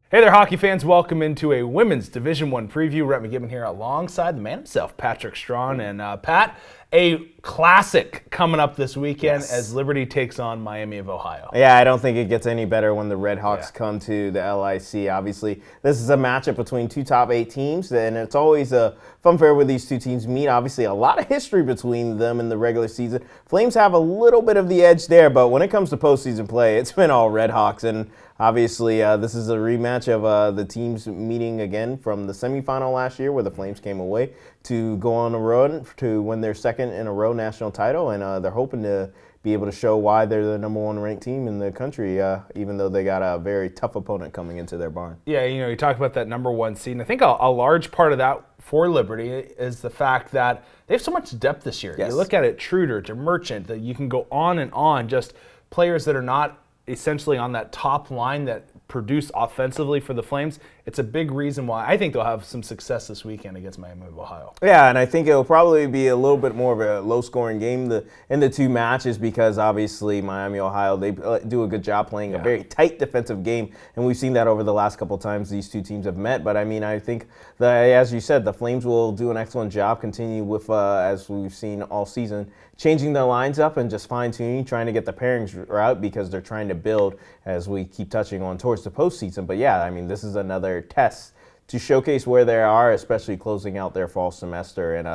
Hey there, hockey fans. Welcome into a Women's Division I preview. Rhett McGibbon here alongside the man himself, Patrick Strawn. And Pat, a classic coming up this weekend as Liberty takes on Miami of Ohio. Yeah, I don't think it gets any better when the Red Hawks come to the LIC. Obviously, this is a matchup between two top 8 teams, and it's always a fun fair where these two teams meet. Obviously, a lot of history between them in the regular season. Flames have a little bit of the edge there, but when it comes to postseason play, it's been all Red Hawks. And obviously, this is a rematch of the teams meeting again from the semifinal last year where the Flames came away to go on a run to win their second in a row national title. And they're hoping to be able to show why they're the number 1 ranked team in the country, even though they got a very tough opponent coming into their barn. Yeah, you talk about that number 1 seed. And I think a large part of that for Liberty is the fact that they have so much depth this year. Yes. You look at it, Truder to Merchant, that you can go on and on, just players that are not essentially on that top line that produce offensively for the Flames. It's a big reason why I think they'll have some success this weekend against Miami of Ohio. Yeah, and I think it'll probably be a little bit more of a low-scoring game in the two matches because obviously Miami, Ohio, they do a good job playing a very tight defensive game, and we've seen that over the last couple times these two teams have met. But I mean, I think that, as you said, the Flames will do an excellent job, continue with, as we've seen all season, changing their lines up and just fine-tuning, trying to get the pairings right because they're trying to build, as we keep touching on, towards the postseason. But yeah, I mean, this is another test to showcase where they are, especially closing out their fall semester. And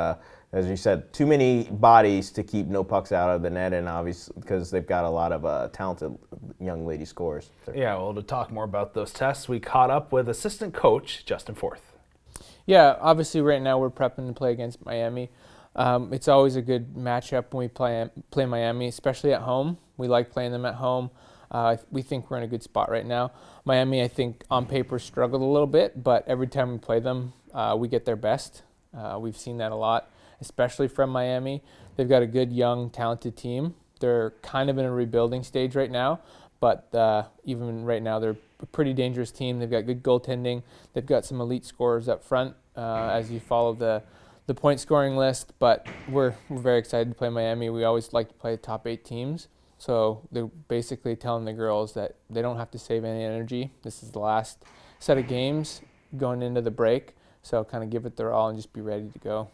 as you said, too many bodies to keep no pucks out of the net, and obviously because they've got a lot of talented young lady scorers. Yeah, well, to talk more about those tests, we caught up with assistant coach Justin Forth. Yeah, obviously right now we're prepping to play against Miami. It's always a good matchup when we play Miami, especially at home. We like playing them at home. We think we're in a good spot right now. Miami, I think, on paper struggled a little bit, but every time we play them, we get their best. We've seen that a lot, especially from Miami. They've got a good, young, talented team. They're kind of in a rebuilding stage right now, but even right now, they're a pretty dangerous team. They've got good goaltending. They've got some elite scorers up front as you follow the point scoring list, but we're very excited to play Miami. We always like to play top 8 teams. So they're basically telling the girls that they don't have to save any energy. This is the last set of games going into the break. So kind of give it their all and just be ready to go.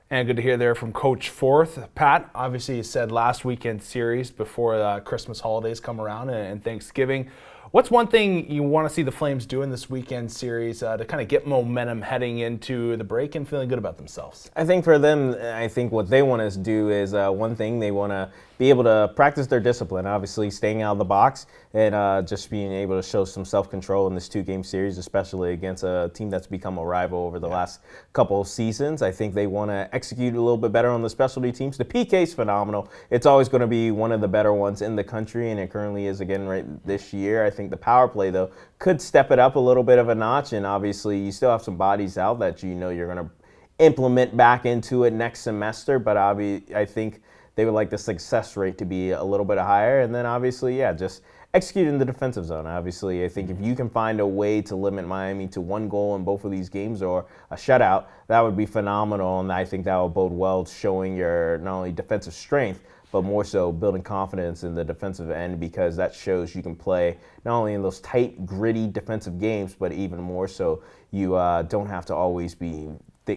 And good to hear there from Coach Forth. Pat, obviously you said last weekend series before the Christmas holidays come around and Thanksgiving. What's one thing you want to see the Flames do in this weekend series to kind of get momentum heading into the break and feeling good about themselves? I think for them, I think what they want to do is one thing, they want to be able to practice their discipline, obviously staying out of the box and just being able to show some self-control in this 2-game series, especially against a team that's become a rival over the last couple of seasons. I think they want to execute a little bit better on the specialty teams. The PK is phenomenal. It's always going to be one of the better ones in the country, and it currently is again right this year. I think the power play, though, could step it up a little bit of a notch, and obviously you still have some bodies out that you're going to implement back into it next semester, but I think they would like the success rate to be a little bit higher. And then obviously, just execute in the defensive zone. Obviously, I think if you can find a way to limit Miami to 1 goal in both of these games or a shutout, that would be phenomenal. And I think that will bode well, showing your not only defensive strength, but more so building confidence in the defensive end, because that shows you can play not only in those tight, gritty defensive games, but even more so you don't have to always be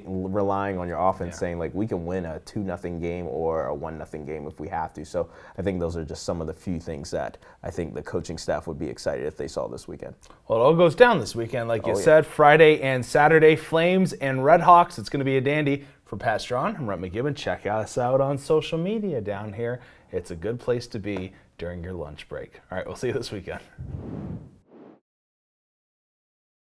relying on your offense saying, like, we can win a 2-0 game or a 1-0 game if we have to. So I think those are just some of the few things that I think the coaching staff would be excited if they saw this weekend. Well, it all goes down this weekend, like you said, Friday and Saturday, Flames and Red Hawks. It's going to be a dandy. For Pat Strawn, I'm Rhett McGibbon. Check us out on social media down here. It's a good place to be during your lunch break. All right, we'll see you this weekend.